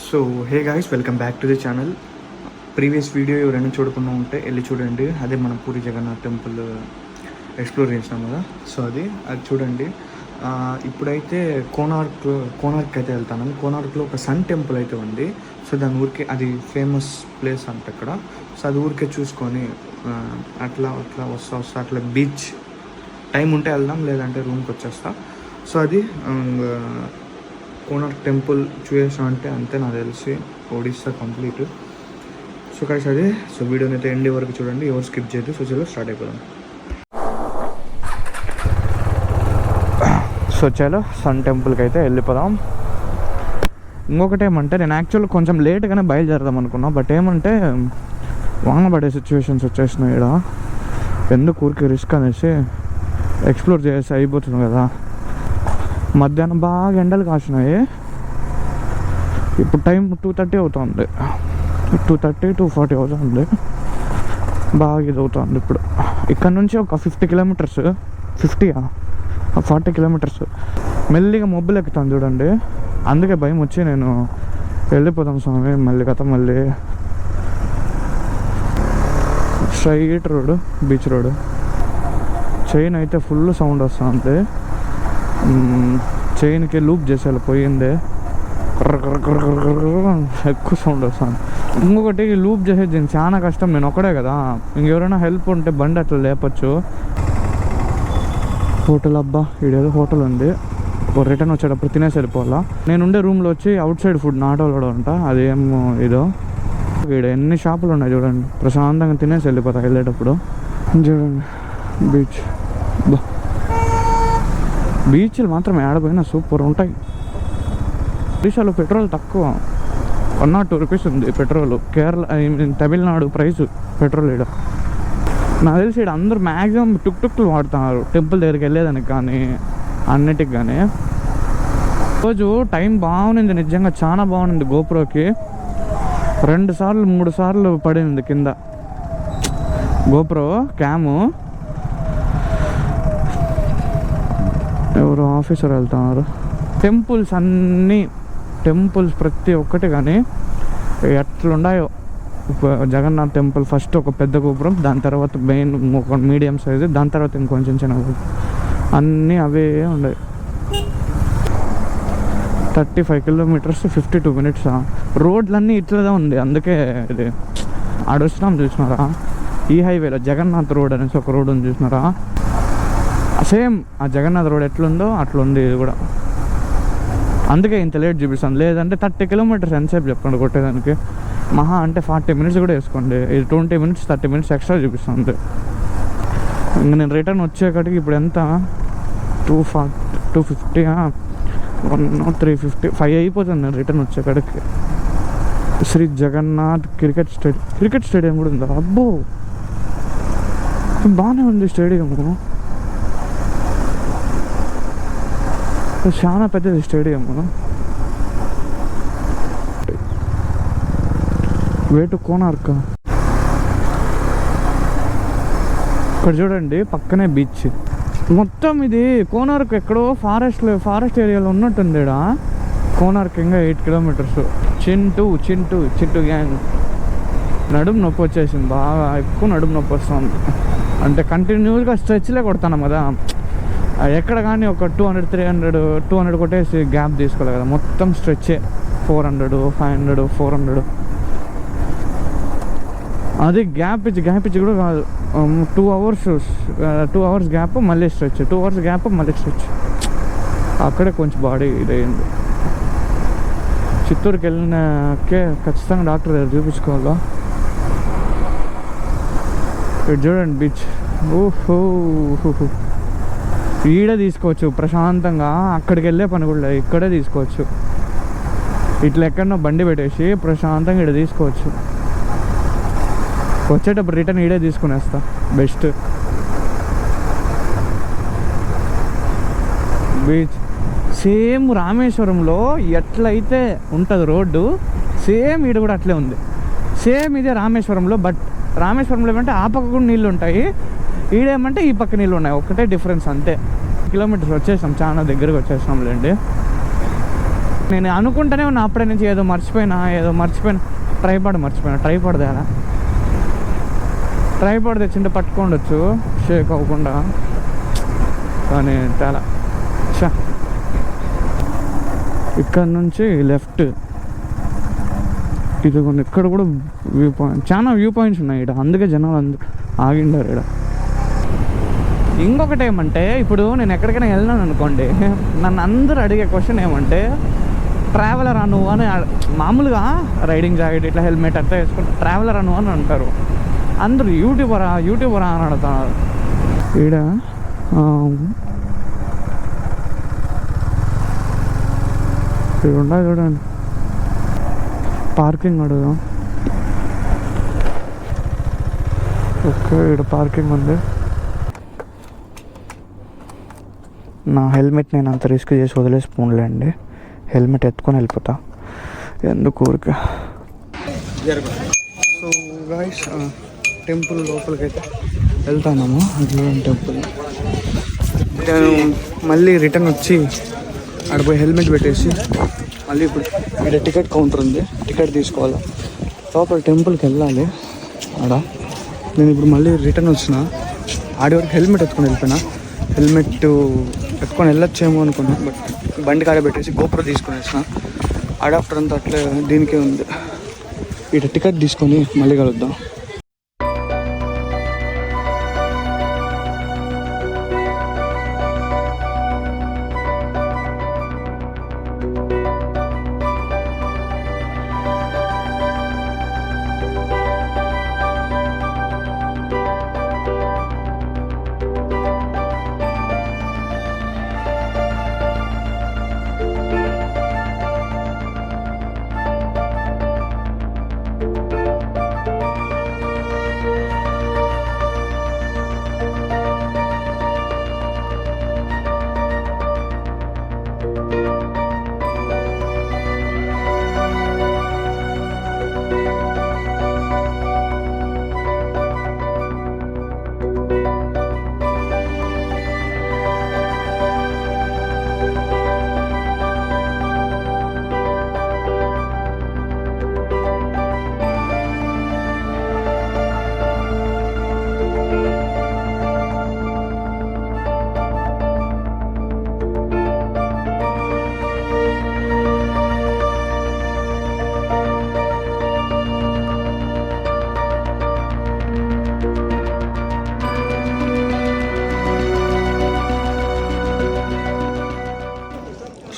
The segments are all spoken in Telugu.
So hey guys, welcome back to the channel. Previous video ఎవరైనా చూడకుండా ఉంటే వెళ్ళి చూడండి. అదే మన పూరి జగన్నాథ్ టెంపుల్ ఎక్స్ప్లోర్ చేసినాం కదా, సో అది చూడండి. ఇప్పుడైతే కోనార్క్ అయితే వెళ్తాను. కోనార్క్లో ఒక సన్ టెంపుల్ అయితే ఉంది. సో దాని ఊరికే అది ఫేమస్ ప్లేస్ అంట అక్కడ. సో అది ఊరికే చూసుకొని అట్లా వస్తా అట్లా బీచ్ టైం ఉంటే వెళ్దాం, లేదంటే రూమ్కి వచ్చేస్తా. సో అది కోనార్క్ టెంపుల్ చూసేసాం అంటే అంతే నాకు తెలిసి ఒడిస్సా కంప్లీట్. సో కైస్ అది వీడియోని అయితే ఎండ్ వరకు చూడండి, ఎవరు స్కిప్ చేయదు. సో చలో స్టార్ట్ అయిపోదాం. సో చలో సన్ టెంపుల్కి అయితే వెళ్ళిపోదాం. ఇంకొకటి ఏమంటే, నేను యాక్చువల్గా కొంచెం లేట్గానే బయలుదేరదాం అనుకున్నా, బట్ ఏమంటే వాన పడే సిచ్యువేషన్స్ వచ్చేసినాయి ఇక్కడ. ఎందుకు ఊరికి రిస్క్ అనేసి ఎక్స్ప్లోర్ చేసి అయిపోతుంది కదా. మధ్యాహ్నం బాగా ఎండలు కాసినాయి. ఇప్పుడు టైం 2:30 అవుతుంది, 2:40 అవుతుంది. బాగా ఇది అవుతుంది ఇప్పుడు. ఇక్కడ నుంచి ఒక 50 కిలోమీటర్స్, 40 కిలోమీటర్స్ మెల్లిగా మొబ్బులు ఎక్కుతాను చూడండి. అందుకే భయం వచ్చి నేను వెళ్ళిపోతాం స్వామి మళ్ళీ కథ. మళ్ళీ straight road, beach road. Chain అయితే ఫుల్ సౌండ్ వస్తుంది. చైన్కి లూప్ చేసేలా పోయిందే, ఎక్కువ సౌండ్ వస్తుంది. ఇంకొకటి లూప్ చేసేది దీనికి చాలా కష్టం. నేను ఒక్కడే కదా, ఇంకెవరైనా హెల్ప్ ఉంటే బండి అట్లా లేపచ్చు. హోటల్, అబ్బా ఈడేదో హోటల్ ఉంది. రిటర్న్ వచ్చేటప్పుడు తినేసి వెళ్ళిపోవాలా. నేను ఉండే రూమ్లో వచ్చి out side food not allowed అంట. అదేమో ఇదో ఇక్కడ ఎన్ని షాపులు ఉన్నాయి చూడండి. ప్రశాంతంగా తినేసి వెళ్ళిపోతా వెళ్ళేటప్పుడు. చూడండి బీచ్. బీచ్లు మాత్రం ఏడపోయినా సూపర్ ఉంటాయి. ఒడిశాలో పెట్రోల్ తక్కువ, 102 రూపీస్ ఉంది petrol. Kerala, Tamil Nadu price petrol ఇక్కడ. నాకు తెలిసి ఇక్కడ అందరూ మ్యాక్సిమం టుక్లు వాడుతున్నారు టెంపుల్ దగ్గరికి వెళ్ళేదానికి కానీ అన్నిటికి కానీ. రోజు టైం బాగుంది, నిజంగా చాలా బాగుంది. గోప్రోకి 2 సార్లు 3 సార్లు పడింది కింద గోప్రో క్యాము. ఎవరు ఆఫీసర్ వెళ్తున్నారు. టెంపుల్స్ ప్రతి ఒక్కటి కానీ ఎట్లున్నాయో. జగన్నాథ్ టెంపుల్ ఫస్ట్ ఒక పెద్ద గోపురం, దాని తర్వాత మెయిన్ ఒక మీడియం సైజు, దాని తర్వాత ఇంకొంచెం చిన్న గోపురం. అన్నీ అవే ఉన్నాయి. 35 కిలోమీటర్స్ 52 మినిట్స్. రోడ్లన్నీ ఇట్లదే ఉంది. అందుకే ఇది ఆడొచ్చినాం చూసినారా, ఈ హైవేలో జగన్నాథ్ రోడ్ అనేసి ఒక రోడ్ ఉంది చూసినారా. సేమ్ ఆ జగన్నాథ్ రోడ్ ఎట్లుందో అట్లుంది ఇది కూడా. అందుకే ఇంత లేట్ చూపిస్తాను. లేదంటే 30 కిలోమీటర్స్ ఎంతసేపు చెప్పండి కొట్టేదానికి. మహా అంటే 40 మినిట్స్ కూడా వేసుకోండి. ఇది 20 మినిట్స్ 30 మినిట్స్ ఎక్స్ట్రా చూపిస్తుంది. ఇంకా నేను రిటర్న్ వచ్చేకాడికి ఇప్పుడు ఎంత, 250 350 అయిపోతుంది నేను రిటర్న్ వచ్చేకాడికి. శ్రీ జగన్నాథ్ క్రికెట్ స్టేడియం కూడా ఉందా? అబ్బో బాగానే ఉంది స్టేడియం. చాలా పెద్దది స్టేడియం. Way to Konark. ఇక్కడ చూడండి పక్కనే బీచ్. మొత్తం ఇది కోనార్క్ ఎక్కడో ఫారెస్ట్ ఏరియాలో ఉన్నట్టుంది ఇక్కడ. కోనార్క్ ఇంకా 8 కిలోమీటర్స్. చింటూ గ్యాంగ్. నడుము నొప్పి వచ్చేసింది బాగా, ఎక్కువ నడుము నొప్పి వస్తుంది. అంటే కంటిన్యూస్గా స్ట్రెచ్లే కొడతాను కదా. ఎక్కడ కానీ ఒక 200 కొట్టేసి గ్యాప్ తీసుకోవాలి కదా. మొత్తం స్ట్రెచ్చే 400 500 400. అది గ్యాప్ ఇచ్చి కూడా కాదు. 2 అవర్స్ గ్యాప్ మళ్ళీ స్ట్రెచ్, 2 అవర్స్ గ్యాప్ మళ్ళీ స్ట్రెచ్. అక్కడే కొంచెం బాడీ ఇదైంది. చిత్తూరుకి వెళ్ళినాకే ఖచ్చితంగా డాక్టర్ దగ్గర చూపించుకోవాలా. ఇక్కడ చూడండి బీచ్. ఓహో ఈడే తీసుకోవచ్చు ప్రశాంతంగా. అక్కడికి వెళ్ళే పని కూడా లేదు, ఇక్కడే తీసుకోవచ్చు. ఇట్లా ఎక్కడన్నా బండి పెట్టేసి ప్రశాంతంగా ఈడ తీసుకోవచ్చు. వచ్చేటప్పుడు రిటర్న్ ఈడే తీసుకునేస్తా బెస్ట్. బీచ్ సేమ్ రామేశ్వరంలో ఎట్లయితే ఉంటుంది రోడ్డు, సేమ్ ఈడ కూడా అట్లే ఉంది. సేమ్ ఇదే రామేశ్వరంలో. బట్ రామేశ్వరంలో ఏమంటే ఆ పక్క కూడా నీళ్ళు ఉంటాయి, ఈడేమంటే ఈ పక్క నీళ్ళు ఉన్నాయి. ఒకటే డిఫరెన్స్ అంతే. కిలోమీటర్స్ వచ్చేసాం, చాలా దగ్గరకు వచ్చేసాం లేండి. నేను అనుకుంటూనే ఉన్నా అప్పుడే నుంచి ఏదో మర్చిపోయినా ట్రైపాడ్ తేడా. ట్రైపాడ్ తెచ్చింటే పట్టుకోండొచ్చు షేక్ అవ్వకుండా, కానీ తేడా. ఇక్కడ నుంచి లెఫ్ట్ ఇదిగోండి, ఇక్కడ కూడా వ్యూ పాయింట్, చాలా వ్యూ పాయింట్స్ ఉన్నాయి ఇక్కడ, అందుకే జనాలు ఆగిండారు ఇక్కడ. ఇంకొకటి ఏమంటే, ఇప్పుడు నేను ఎక్కడికైనా వెళ్ళినాను అనుకోండి, నన్ను అందరూ అడిగే క్వశ్చన్ ఏమంటే, ట్రావెలర్ అను అని, మామూలుగా రైడింగ్ జాకెట్ ఇట్లా హెల్మెట్ అంతా వేసుకుంటే ట్రావెలర్ అను అని అంటారు అందరూ. యూట్యూబరా అని అడుగుతున్నారు ఈడ. ఇక్కడ ఉండాలి చూడండి, పార్కింగ్ అడుగుదాం. ఓకే, ఇక్కడ పార్కింగ్ ఉంది. నా హెల్మెట్ నేను అంత రిస్క్ చేసి వదిలేసిపోన్లేండి, హెల్మెట్ ఎత్తుకొని వెళ్ళిపోతా, ఎందుకు ఊరికే. సో గైస్, టెంపుల్ లోపలికి అయితే వెళ్తాము. టెంపుల్ నేను మళ్ళీ రిటర్న్ వచ్చి ఆడపోయి హెల్మెట్ పెట్టేసి మళ్ళీ ఇప్పుడు ఇక్కడ టికెట్ కౌంటర్ ఉంది, టికెట్ తీసుకోవాలి, లోపల టెంపుల్కి వెళ్ళాలి. ఆడ నేను ఇప్పుడు మళ్ళీ రిటర్న్ వచ్చిన, ఆడి వరకు హెల్మెట్ ఎత్తుకొని వెళ్ళిపోయినా. హెల్మెట్ ఎత్తుకొని వెళ్ళొచ్చేమో అనుకున్నా, బట్ బండి కాడ పెట్టేసి గోప్రో తీసుకొని వచ్చిన. అడాప్టర్ అంతా అట్లే దీనికే ఉంది. ఇక్కడ టికెట్ తీసుకొని మళ్ళీ కలుద్దాం.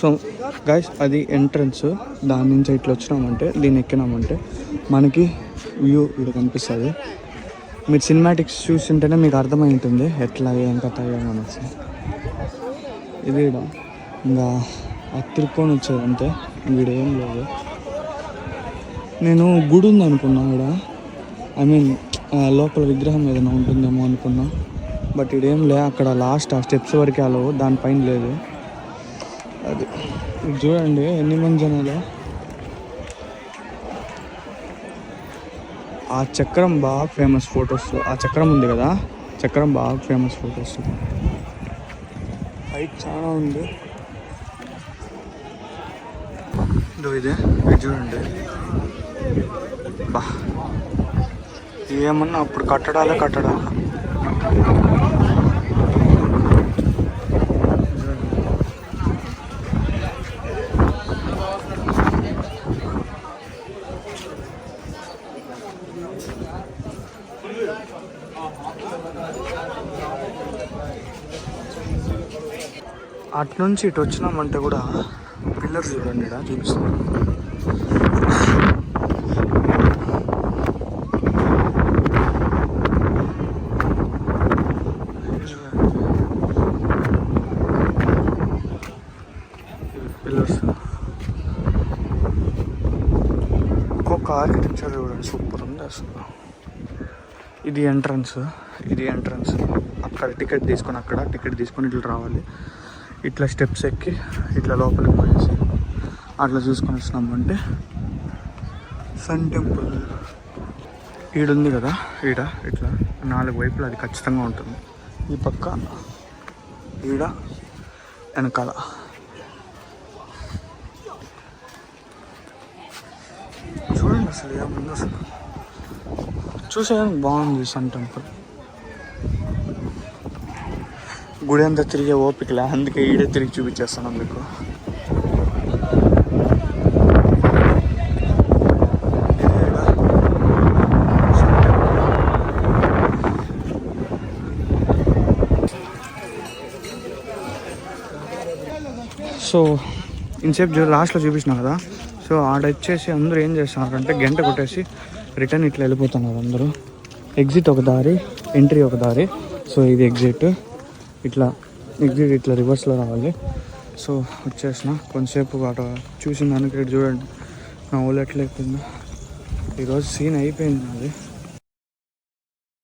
సో గైస్, అది ఎంట్రన్స్. దాని నుంచి ఇట్లా వచ్చినామంటే, దీన్ని ఎక్కినామంటే మనకి వ్యూ ఇక్కడ కనిపిస్తుంది. మీరు సినిమాటిక్స్ చూస్తుంటేనే మీకు అర్థమై ఉంటుంది ఎట్లా ఏం కథ ఏమనేసి. ఇది ఇంకా తిరుక్కొని వచ్చేది అంతే, వీడ ఏం లేదు. నేను గుడి ఉంది అనుకున్నా ఇక్కడ, ఐ మీన్ లోపల విగ్రహం ఏదైనా ఉంటుందేమో అనుకున్నా, బట్ ఇదేం లే. అక్కడ లాస్ట్ ఆ స్టెప్స్ వరకు అలా, దానిపైన లేదు. అది చూడండి ఎన్ని మంది జనాలు. ఆ చక్రం బాగా ఫేమస్ ఫొటోస్. ఆ చక్రం ఉంది కదా, చక్రం బాగా ఫేమస్ ఫొటోస్. హైట్ చాలా ఉంది. ఇదే చూడండి, బా ఏమన్నా అప్పుడు కట్టడాలే. అట్నుంచి ఇటు వచ్చినామంటే కూడా పిల్లర్స్ చూడండి, ఇక్కడ చూపిస్తాను. పిల్లర్స్ ఒక్కొక్క ఆర్కిటెక్చర్ చూడండి, సూపర్ ఉంది అసలు. ఇది ఎంట్రన్స్. అక్కడ టికెట్ తీసుకొని ఇట్లా రావాలి. ఇట్లా స్టెప్స్ ఎక్కి ఇట్లా లోపలికి పోయేసి అట్లా చూసుకొని వచ్చినామంటే సన్ టెంపుల్ ఈడుంది కదా. ఈడ ఇట్లా 4 వైపులు అది ఖచ్చితంగా ఉంటుంది. ఈ పక్క ఈడ వెనకాల అసలు ఏముంది అసలు చూసేదానికి బాగుంది సన్ టెంపుల్. గుడి అంతా తిరిగే ఓపికలే, అందుకే ఈడే తిరిగి చూపించేస్తాను మీకు. సో ఇన్సేపు లాస్ట్లో చూపించిన కదా, సో ఆడ వచ్చేసి అందరూ ఏం చేస్తున్నారంటే గంట కొట్టేసి రిటర్న్ ఇట్లా వెళ్ళిపోతున్నారు అందరూ. ఎగ్జిట్ ఒక దారి, ఎంట్రీ ఒక దారి. సో ఇది ఎగ్జిట్, ఇట్లా ఎగ్జిట్ ఇట్లా రివర్స్లో రావాలి. సో వచ్చేసిన కొంతసేపు అటు చూసిన దానికి చూడండి నా ఊళ్ళో ఎట్లయిపోయిందో. ఈరోజు సీన్ అయిపోయింది అది.